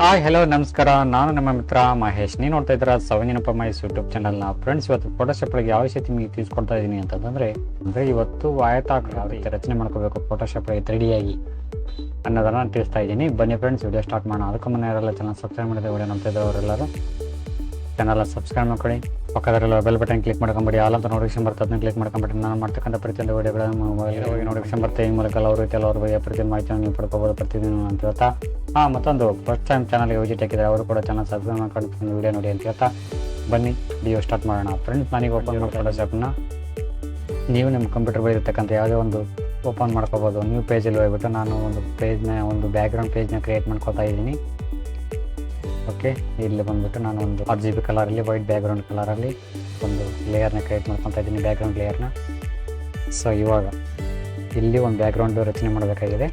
Hi hello ನಮಸ್ಕಾರ. ನಾನು ನಿಮ್ಮ ಮಿತ್ರ ಮಹೇಶ್. ನೀವು ನೋಡ್ತಾ ಇದ್ದೀರಾ SAVI ನೆನಪು ಮೈಸ್ ಯೂಟ್ಯೂಬ್ ಚಾನಲ್ನ. ಫ್ರೆಂಡ್ಸ್, ಇವತ್ತು ಫೋಟೋಶಾಪ್ ಒಳಗೆ ಯಾವ ರೀತಿ ನಿಮಗೆ ತಿಳಿಸ್ಕೊಡ್ತಾ ಇದ್ದೀನಿ ಅಂತಂದ್ರೆ ಇವತ್ತು ಆಯತಾಕಾರ ಯಾವ ರೀತಿ ರಚನೆ ಮಾಡ್ಕೋಬೇಕು ಫೋಟೋಶಾಪ್ ಒಳಗೆ 3D ಆಗಿ ಅನ್ನೋದನ್ನ ತಿಳಿಸ್ತಾ ಇದ್ದೀನಿ. ಬನ್ನಿ ಫ್ರೆಂಡ್ಸ್, ವಿಡಿಯೋ ಸ್ಟಾರ್ಟ್ ಮಾಡೋಣ. ಅದಕ್ಕೂ ಮುನ್ನ ಯಾರೆಲ್ಲ ಚಾನಲ್ ಸಬ್ಸ್ಕ್ರೈಬ್ ಮಾಡಿದ್ರೆ ವಿಡಿಯೋ ನೋಡ್ತಾ ಇದ್ದವರೆಲ್ಲರೂ ಚಾನಲ್ ಸಬ್ಸ್ಕ್ರೈಬ್ ಮಾಡ್ಕೊಳ್ಳಿ. ಪಕ್ಕದಲ್ಲಿರುವ ಬೆಲ್ ಬಟನ್ ಕ್ಲಿಕ್ ಮಾಡ್ಕೊಂಬಿಡಿ. ಆಲ್ ಅಂತ ನೋಟಿಫಿಕೇಶನ್ ಬರ್ತದೆ, ಅದನ್ನ ಕ್ಲಿಕ್ ಮಾಡ್ಕೊಂಬಿಟ್ಟು ನಾನು ಮಾಡ್ತಕ್ಕಂಥ ಪ್ರತಿಯೊಂದು ವಿಡಿಯೋಗಳನ್ನು ಮೊಬೈಲ್ ಹೋಗಿ ನೋಟಿಫಿಕೇಶನ್ ಬರ್ತದೆ. ಈ ಮೂಲಕ ಅವ್ರ ರೀತಿ ಅವ್ರ ಬಗ್ಗೆ ಪ್ರತಿಯೊಂದು ಮಾಹಿತಿಯನ್ನು ನೀವು ಪಡ್ಕೋಬೋದು ಪ್ರತಿದಿನ ಅಂತ ಹೇಳ್ತಾ, ಮತ್ತೊಂದು ಫಸ್ಟ್ ಟೈಮ್ ಚಾನಲ್ಗೆ ವಿಸಿಟ್ ಹಾಕಿದರೆ ಅವರು ಕೂಡ ಚಾನಲ್ ಸಬ್ಸ್ಕ್ರೈಬ್ ಮಾಡ್ಕೊಂಡು ವಿಡಿಯೋ ನೋಡಿ ಅಂತ ಹೇಳ್ತಾ ಬನ್ನಿ ವಿಡಿಯೋ ಸ್ಟಾರ್ಟ್ ಮಾಡೋಣ. ಫ್ರೆಂಡ್ಸ್, ನನಗೆ ಓಪನ್ ಮಾಡಿ ಫೋಟೋಶಾಪ್ನ ನೀವು ನಿಮ್ಮ ಕಂಪ್ಯೂಟರ್ ಬಳಿ ಇರ್ತಕ್ಕಂಥ ಯಾವುದೇ ಒಂದು ಓಪನ್ ಮಾಡ್ಕೋಬೋದು. ನ್ಯೂ ಪೇಜಲ್ಲಿ ಹೋಗ್ಬಿಟ್ಟು ನಾನು ಒಂದು ಬ್ಯಾಕ್ಗ್ರೌಂಡ್ ಪೇಜ್ನ ಕ್ರಿಯೇಟ್ ಮಾಡ್ಕೊತಾ ಇದ್ದೀನಿ. ಓಕೆ, ಇಲ್ಲಿ ಬಂದುಬಿಟ್ಟು ನಾನು ಒಂದು RGB ಕಲರಲ್ಲಿ ವೈಟ್ ಬ್ಯಾಕ್ಗ್ರೌಂಡ್ ಕಲರಲ್ಲಿ ಒಂದು ಲೇಯರ್ನ ಕ್ರಿಯೇಟ್ ಮಾಡ್ಕೊತಾ ಇದ್ದೀನಿ, ಬ್ಯಾಕ್ಗ್ರೌಂಡ್ ಲೇಯರ್ನ. ಸೊ ಇವಾಗ ಇಲ್ಲಿ ಒಂದು ಬ್ಯಾಕ್ಗ್ರೌಂಡ್ ರಚನೆ ಮಾಡಬೇಕಾಗಿದೆ.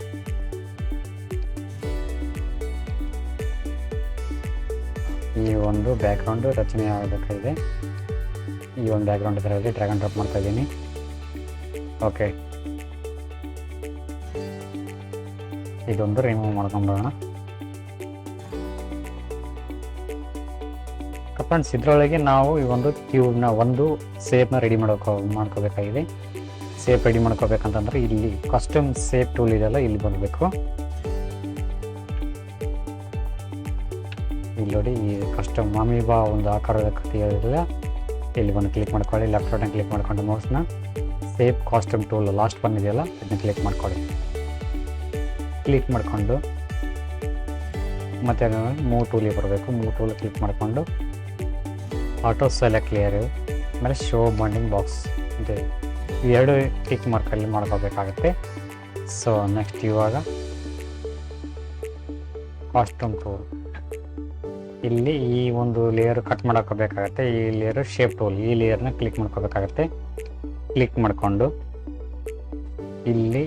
ಈ ಒಂದು ಬ್ಯಾಕ್ಗ್ರೌಂಡ್ ರಚನೆ ಆಗಬೇಕಾಗಿದೆ. ಈ ಒಂದು ಬ್ಯಾಕ್ಗ್ರೌಂಡ್ ಇದರಲ್ಲಿ ಡ್ರ್ಯಾಗ್ ಆ್ಯಂಡ್ ಡ್ರಾಪ್ ಮಾಡ್ತಾ ಇದ್ದೀನಿ. ಓಕೆ, ಇದೊಂದು ರಿಮೂವ್ ಮಾಡ್ಕೊಂಡ್ಬಿಡೋಣ. ಫ್ರೆಂಡ್ಸ್, ಇದರೊಳಗೆ ನಾವು ಈ ಒಂದು ಕ್ಯೂಬ್ನ ಒಂದು ಶೇಪ್ನ ರೆಡಿ ಮಾಡ್ಕೋಬೇಕಾಗಿದೆ. ಶೇಪ್ ರೆಡಿ ಮಾಡ್ಕೋಬೇಕಂತಂದ್ರೆ ಇಲ್ಲಿ ಕಸ್ಟಮ್ ಶೇಪ್ ಟೂಲ್ ಇದೆಯಲ್ಲ, ಇಲ್ಲಿ ಬರಬೇಕು. ಇಲ್ಲಿ ನೋಡಿ, ಈ ಕಸ್ಟಮ್ ಅಮೀಬಾ ಒಂದು ಆಕಾರದ ಕಥೆಯಿಲ್ಲ, ಇಲ್ಲಿ ಬಂದು ಕ್ಲಿಕ್ ಮಾಡ್ಕೊಳ್ಳಿ. ಲೆಫ್ಟ್ ಬಟನ್ ಕ್ಲಿಕ್ ಮಾಡ್ಕೊಂಡು ಮೌಸ್ನ ಶೇಪ್ ಕಾಸ್ಟಮ್ ಟೂಲ್ ಲಾಸ್ಟ್ ಬಂದಿದೆಯಲ್ಲ, ಇದನ್ನ ಕ್ಲಿಕ್ ಮಾಡ್ಕೊಳ್ಳಿ. ಕ್ಲಿಕ್ ಮಾಡಿಕೊಂಡು ಮತ್ತೆ ಮೂವ್ ಟೂಲಿಗೆ ಬರಬೇಕು. ಮೂವ್ ಟೂಲ್ ಕ್ಲಿಕ್ ಮಾಡಿಕೊಂಡು ಆಟೋ ಸೆಲೆಕ್ಟ್ ಲೇಯರ್ ಆಮೇಲೆ ಶೋ ಬಾಂಡಿಂಗ್ ಬಾಕ್ಸ್ ಇದೆ, ಇವೆರಡು ಟಿಕ್ ಮಾರ್ಕಲ್ಲಿ ಮಾಡ್ಕೋಬೇಕಾಗುತ್ತೆ. ಸೊ ನೆಕ್ಸ್ಟ್ ಇವಾಗ ಕಾಸ್ಟ್ಯೂಮ್ ಟೂಲ್, ಇಲ್ಲಿ ಈ ಒಂದು ಲೇಯರ್ ಕಟ್ ಮಾಡ್ಕೋಬೇಕಾಗತ್ತೆ. ಈ ಲೇಯರ್ ಶೇಪ್ ಟೂಲ್, ಈ ಲೇಯರ್ನ ಕ್ಲಿಕ್ ಮಾಡ್ಕೋಬೇಕಾಗತ್ತೆ. ಕ್ಲಿಕ್ ಮಾಡಿಕೊಂಡು ಇಲ್ಲಿ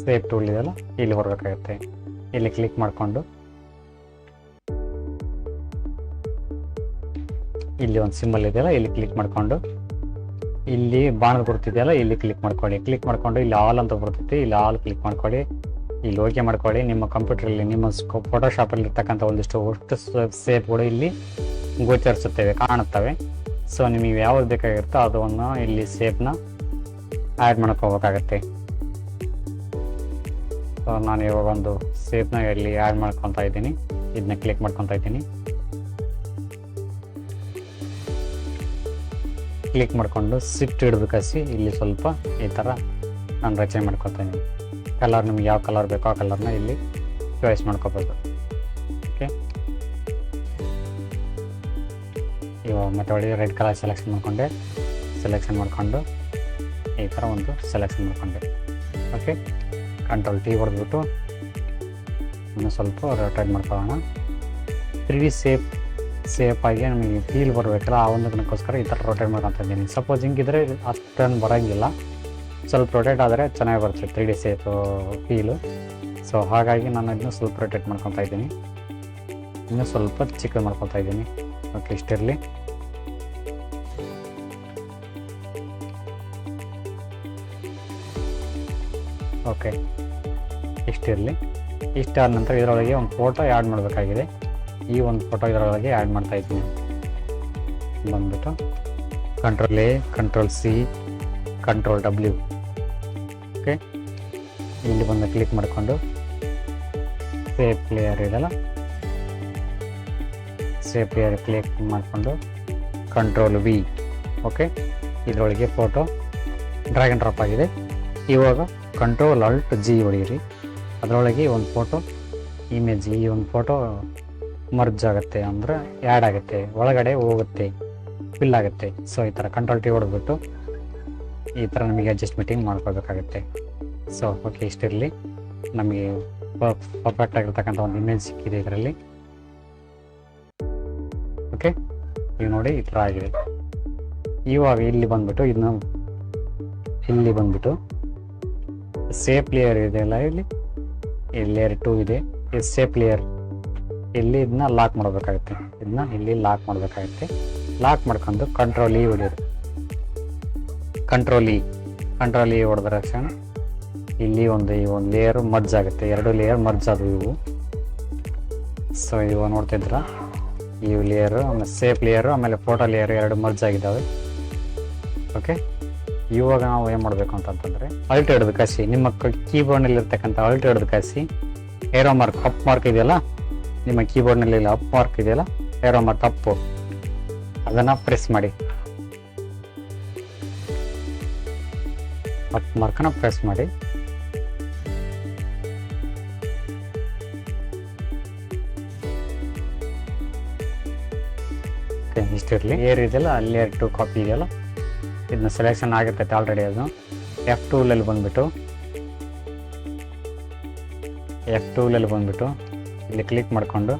ಶೇಪ್ ಟೂಲ್ ಇದೆಯಲ್ಲ, ಇಲ್ಲಿ ಬರಬೇಕಾಗತ್ತೆ. ಇಲ್ಲಿ ಕ್ಲಿಕ್ ಮಾಡಿಕೊಂಡು ಇಲ್ಲಿ ಒಂದು ಸಿಂಬಲ್ ಇದೆಯಲ್ಲ, ಇಲ್ಲಿ ಕ್ಲಿಕ್ ಮಾಡಿಕೊಂಡು ಇಲ್ಲಿ ಬಾಣದ ಗುರುತಿದೆಯಲ್ಲ, ಇಲ್ಲಿ ಕ್ಲಿಕ್ ಮಾಡ್ಕೊಳ್ಳಿ. ಕ್ಲಿಕ್ ಮಾಡಿಕೊಂಡು ಇಲ್ಲಿ ಆಲ್ ಅಂತ ಬರ್ತೈತಿ, ಇಲ್ಲಿ ಆಲ್ ಕ್ಲಿಕ್ ಮಾಡ್ಕೊಳ್ಳಿ. ಇಲ್ಲಿ ಓಕೆ ಮಾಡ್ಕೊಳ್ಳಿ. ನಿಮ್ಮ ಕಂಪ್ಯೂಟರಲ್ಲಿ ನಿಮ್ಮ ಫೋಟೋಶಾಪಲ್ಲಿ ಇರ್ತಕ್ಕಂಥ ಒಂದಿಷ್ಟು ಶೇಪ್ಗಳು ಇಲ್ಲಿ ಗೋಚರಿಸುತ್ತವೆ, ಕಾಣುತ್ತವೆ. ಸೊ ನಿಮಗೆ ಯಾವ್ದು ಬೇಕಾಗಿರುತ್ತೋ ಅದನ್ನು ಇಲ್ಲಿ ಶೇಪ್ನ ಆ್ಯಡ್ ಮಾಡ್ಕೋಬೇಕಾಗತ್ತೆ. ಸೊ ನಾನು ಇವಾಗ ಒಂದು ಶೇಪ್ನ ಇಲ್ಲಿ ಆ್ಯಡ್ ಮಾಡ್ಕೊತಾ ಇದ್ದೀನಿ. ಇದನ್ನ ಕ್ಲಿಕ್ ಮಾಡ್ಕೊತಾ ಇದ್ದೀನಿ. ಕ್ಲಿಕ್ ಮಾಡಿಕೊಂಡು ಶಿಫ್ಟ್ ಹಿಡಿದು ಕಸಿ ಇಲ್ಲಿ ಸ್ವಲ್ಪ ಈ ಥರ ನಾನು ರಚನೆ ಮಾಡ್ಕೊತಾ ಇದ್ದೀನಿ. ಕಲರ್ ನಿಮ್ಗೆ ಯಾವ ಕಲರ್ ಬೇಕೋ ಆ ಕಲರ್ನ ಇಲ್ಲಿ ಚಾಯ್ಸ್ ಮಾಡ್ಕೋಬೋದು. ಓಕೆ, ಇವಾಗ ಮತ್ತೆ ಒಳಗೆ ರೆಡ್ ಕಲರ್ ಸೆಲೆಕ್ಷನ್ ಮಾಡಿಕೊಂಡು ಈ ಥರ ಒಂದು ಸೆಲೆಕ್ಷನ್ ಮಾಡಿಕೊಂಡೆ. ಓಕೆ, ಕಂಟ್ರೋಲ್ T ಹೊಡೆದ್ಬಿಟ್ಟು ಇನ್ನೂ ಸ್ವಲ್ಪ ರೊಟೇಟ್ ಮಾಡ್ಕೊಳ್ಳೋಣ. 3D ಸೇಫ್ ಆಗಿ ನಮಗೆ ಫೀಲ್ ಬರಬೇಕಲ್ಲ, ಆ ಒಂದು ಕಾರಣಕ್ಕೋಸ್ಕರ ಈ ಥರ ರೊಟೇಟ್ ಮಾಡ್ಕೊತಾ ಇದ್ದೀನಿ. ಸಪೋಸ್ ಹಿಂಗಿದ್ರೆ ಅಷ್ಟೊಂದು ಬರೋಂಗಿಲ್ಲ, ಸ್ವಲ್ಪ ರೊಟೇಟ್ ಆದರೆ ಚೆನ್ನಾಗಿ ಬರುತ್ತೆ 3D ಸೇಫ್ ಫೀಲು. ಸೊ ಹಾಗಾಗಿ ನಾನು ಇದನ್ನು ಸ್ವಲ್ಪ ರೊಟೇಟ್ ಮಾಡ್ಕೊತಾ ಇದ್ದೀನಿ, ಇನ್ನೂ ಸ್ವಲ್ಪ ಚಿಕ್ಕದು ಮಾಡ್ಕೊತಾ ಇದ್ದೀನಿ. ಓಕೆ, ಇಷ್ಟಿರಲಿ. ಓಕೆ, ಇಷ್ಟಿರಲಿ. ಇಷ್ಟಾದ ನಂತರ ಇದರೊಳಗೆ ಒಂದು ಫೋಟೋ ಆ್ಯಡ್ ಮಾಡಬೇಕಾಗಿದೆ. ಈ ಒಂದು ಫೋಟೋ ಇದರೊಳಗೆ ಆ್ಯಡ್ ಮಾಡ್ತಾ ಇದ್ದೀನಿ. ಬಂದ್ಬಿಟ್ಟು control A, control C, control W. Okay, ಇಲ್ಲಿ ಬಂದು ಕ್ಲಿಕ್ ಮಾಡಿಕೊಂಡು ಸೇಫ್ ಲೇಯರ್ ಇದೆಲ್ಲ, ಸೇಫ್ ಲೇಯರ್ ಕ್ಲಿಕ್ ಮಾಡಿಕೊಂಡು ಕಂಟ್ರೋಲ್ V. ಓಕೆ, ಇದರೊಳಗೆ ಫೋಟೋ ಡ್ರ್ಯಾಗ್ ಆ್ಯಂಡ್ ಡ್ರಾಪ್ ಆಗಿದೆ. ಇವಾಗ ಕಂಟ್ರೋಲ್ Alt G ಹೊಡೀರಿ. ಅದರೊಳಗೆ ಒಂದು ಫೋಟೋ ಇಮೇಜ್, ಈ ಒಂದು ಫೋಟೋ ಮರ್ಜ್ ಆಗುತ್ತೆ, ಅಂದರೆ ಆ್ಯಡ್ ಆಗುತ್ತೆ, ಒಳಗಡೆ ಹೋಗುತ್ತೆ, ಫಿಲ್ ಆಗುತ್ತೆ. ಸೊ ಈ ಥರ ಕಂಟ್ರೋಲ್ T ಹೊಡೆದ್ಬಿಟ್ಟು ಈ ಥರ ನಮಗೆ ಅಡ್ಜಸ್ಟ್ಮೆಂಟಿಂಗ್ ಮಾಡ್ಕೋಬೇಕಾಗುತ್ತೆ. ಸೊ ಓಕೆ, ಇಷ್ಟಿರಲಿ. ನಮಗೆ ಪರ್ಫೆಕ್ಟ್ ಆಗಿರ್ತಕ್ಕಂಥ ಒಂದು ಇಮೇಜ್ ಸಿಕ್ಕಿದೆ ಇದರಲ್ಲಿ. ಓಕೆ, ಈಗ ನೋಡಿ ಈ ಥರ ಆಗಿದೆ. ಇವಾಗ ಇಲ್ಲಿ ಬಂದ್ಬಿಟ್ಟು ಸೇಫ್ ಲೇಯರ್ ಇದೆಯಲ್ಲ, ಇಲ್ಲಿ ಲೇಯರ್ 2 ಇದೆ, ಈ ಸೇಫ್ ಲೇಯರ್ ಇಲ್ಲಿ ಇದನ್ನ ಲಾಕ್ ಮಾಡಬೇಕಾಗುತ್ತೆ. ಇದನ್ನ ಇಲ್ಲಿ ಲಾಕ್ ಮಾಡಬೇಕಾಗುತ್ತೆ. ಲಾಕ್ ಮಾಡ್ಕೊಂಡು ಕಂಟ್ರೋಲ್ E ಹೊಡೆಯೋದು. ಕಂಟ್ರೋಲ್ E ಹೊಡೆದ ತಕ್ಷಣ ಇಲ್ಲಿ ಈ ಒಂದು ಲೇಯರ್ ಮರ್ಜ್ ಆಗುತ್ತೆ, ಎರಡು ಲೇಯರ್ ಮರ್ಜ್ ಆದವು ಇವು. ಸೊ ಇವಾಗ ನೋಡ್ತಿದ್ರ ಈ ಲೇಯರು ಆಮೇಲೆ ಸೇಫ್ ಲೇಯರು ಆಮೇಲೆ ಫೋಟೋ ಲೇಯರು ಎರಡು ಮರ್ಜ್ ಆಗಿದ್ದಾವೆ. ಓಕೆ, ಇವಾಗ ನಾವು ಏನು ಮಾಡಬೇಕು ಅಂತಂತಂದರೆ ಅಲ್ಟ್ ಹಿಡಿದು ಕಸಿ, ನಿಮ್ಮ ಕೀಬೋರ್ಡ್ನಲ್ಲಿ ಇರ್ತಕ್ಕಂಥ ಅಲ್ಟ್ ಹಿಡಿದು ಕಸಿ ಏರೋ ಮಾರ್ಕ್ ಅಪ್ ಮಾರ್ಕ್ ಇದೆಯಲ್ಲ, ನಿಮ್ಮ ಕೀಬೋರ್ಡ್ನಲ್ಲಿ ಅಪ್ ಮಾರ್ಕ್ ಇದೆಯಲ್ಲ, ಏರೋ ಮಾರ್ಕ್ ಅಪ್ಪು, ಅದನ್ನು ಪ್ರೆಸ್ ಮಾಡಿ. ಅಪ್ ಮಾರ್ಕನ್ನು ಪ್ರೆಸ್ ಮಾಡಿ. ಇಷ್ಟಿರಲಿ. ಲೇಯರ್ ಇದೆಯಲ್ಲ, ಲೇಯರ್ 2 ಕಾಪಿ ಇದೆಯಲ್ಲ, ಇದನ್ನ ಸೆಲೆಕ್ಷನ್ ಆಗಿರ್ತೈತೆ ಆಲ್ರೆಡಿ. ಅದು F2 ಬಂದ್ಬಿಟ್ಟು ಇಲ್ಲಿ ಕ್ಲಿಕ್ ಮಾಡಿಕೊಂಡು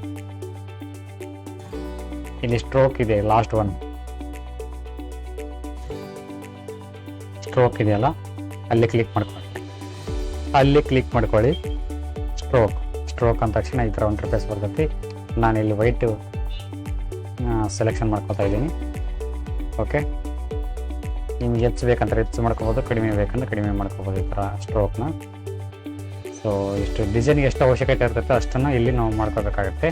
ಇಲ್ಲಿ ಸ್ಟ್ರೋಕ್ ಇದೆ, ಲಾಸ್ಟ್ ಒನ್ ಸ್ಟ್ರೋಕ್ ಇದೆಯಲ್ಲ, ಅಲ್ಲಿ ಕ್ಲಿಕ್ ಮಾಡ್ಕೊಳ್ಳಿ. ಸ್ಟ್ರೋಕ್ ಅಂದ ತಕ್ಷಣ ಈ ಥರ ಇಂಟರ್ಫೇಸ್ ಬರ್ತೈತಿ. ನಾನು ಇಲ್ಲಿ ವೈಟ್ ಸೆಲೆಕ್ಷನ್ ಮಾಡ್ಕೊತಾ ಇದ್ದೀನಿ. ಓಕೆ, ನಿಮ್ಗೆ ಹೆಚ್ಚು ಬೇಕಂದ್ರೆ ಹೆಚ್ಚು ಮಾಡ್ಕೋಬೋದು, ಕಡಿಮೆ ಬೇಕಂದ್ರೆ ಕಡಿಮೆ ಮಾಡ್ಕೋಬೋದು ಈ ಥರ ಸ್ಟ್ರೋಕ್ನ. ಸೊ ಇಷ್ಟು ಡಿಸೈನ್ಗೆ ಎಷ್ಟು ಅವಶ್ಯಕತೆ ಇರ್ತೈತೆ ಅಷ್ಟನ್ನು ಇಲ್ಲಿ ನಾವು ಮಾಡ್ಕೋಬೇಕಾಗತ್ತೆ.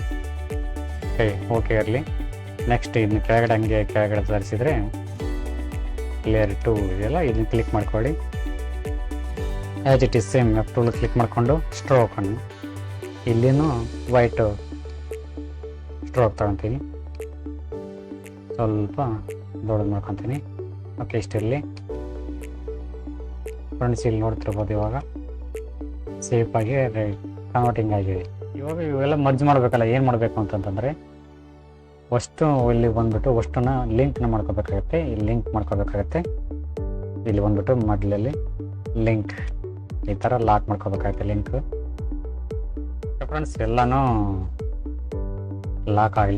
ಓಕೆ ಇರಲಿ. ನೆಕ್ಸ್ಟ್ ಇದನ್ನ ಕೆಳಗಡೆ ತರಿಸಿದ್ರೆ ಲೇಯರ್ 2 ಇದೆಯಲ್ಲ, ಇದನ್ನ ಕ್ಲಿಕ್ ಮಾಡ್ಕೊಳ್ಳಿ. As it is same F2 click ಮಾಡಿಕೊಂಡು ಸ್ಟ್ರೋಕನ್ನು ಇಲ್ಲಿನೂ ವೈಟ್ ಸ್ಟ್ರೋಕ್ ತಗೊತೀನಿ, ಸ್ವಲ್ಪ ದೊಡ್ಡದು ಮಾಡ್ಕೊತೀನಿ. ಓಕೆ, ಇಷ್ಟಿರಲಿ ಫ್ರೆಂಡ್ಸ್. ಇಲ್ಲಿ ನೋಡ್ತಿರ್ಬೋದು ಇವಾಗ ಸೇಫಾಗಿ ಕನ್ವರ್ಟಿಂಗ್ ಆಗಿದೆ. ಇವಾಗ ಇವೆಲ್ಲ ಮರ್ಜ್ ಮಾಡಬೇಕಲ್ಲ, ಏನು ಮಾಡಬೇಕು ಅಂತಂತಂದರೆ ಅಷ್ಟು ಇಲ್ಲಿ ಬಂದುಬಿಟ್ಟು ಅಷ್ಟನ್ನ ಲಿಂಕ್ನ ಮಾಡ್ಕೋಬೇಕಾಗತ್ತೆ. ಇಲ್ಲಿ ಲಿಂಕ್ ಮಾಡ್ಕೋಬೇಕಾಗತ್ತೆ. ಇಲ್ಲಿ ಬಂದುಬಿಟ್ಟು ಮೊದಲಲ್ಲಿ ಲಿಂಕ್ ಈ ಥರ ಲಾಕ್ ಮಾಡ್ಕೋಬೇಕಾಗತ್ತೆ ಲಿಂಕ್. ಫ್ರೆಂಡ್ಸ್ ಎಲ್ಲನೂ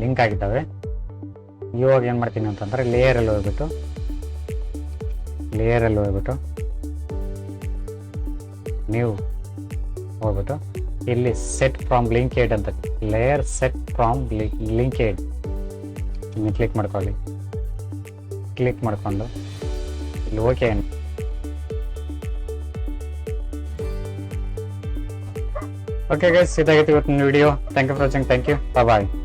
ಲಿಂಕ್ ಆಗಿದ್ದಾವೆ. ಇವಾಗ ಏನು ಮಾಡ್ತೀನಿ ಅಂತಂದರೆ ಲೇಯರಲ್ಲಿ ಹೋಗ್ಬಿಟ್ಟು ನೀವು ಹೋಗ್ಬಿಟ್ಟು ಇಲ್ಲಿ ಸೆಟ್ ಫ್ರಾಮ್ ಲಿಂಕೇಡ್ ಅಂತ layer set from linked click ಮಾಡ್ಕೊಳ್ಳಿ. ಕ್ಲಿಕ್ ಮಾಡಿಕೊಂಡು ಇಲ್ಲಿ ಓಕೆ. ಓಕೆ ಗೈಸ್, ಇದಾಗಿತ್ತು ಇವತ್ತಿನ video. Thank you for watching. Thank you. Bye.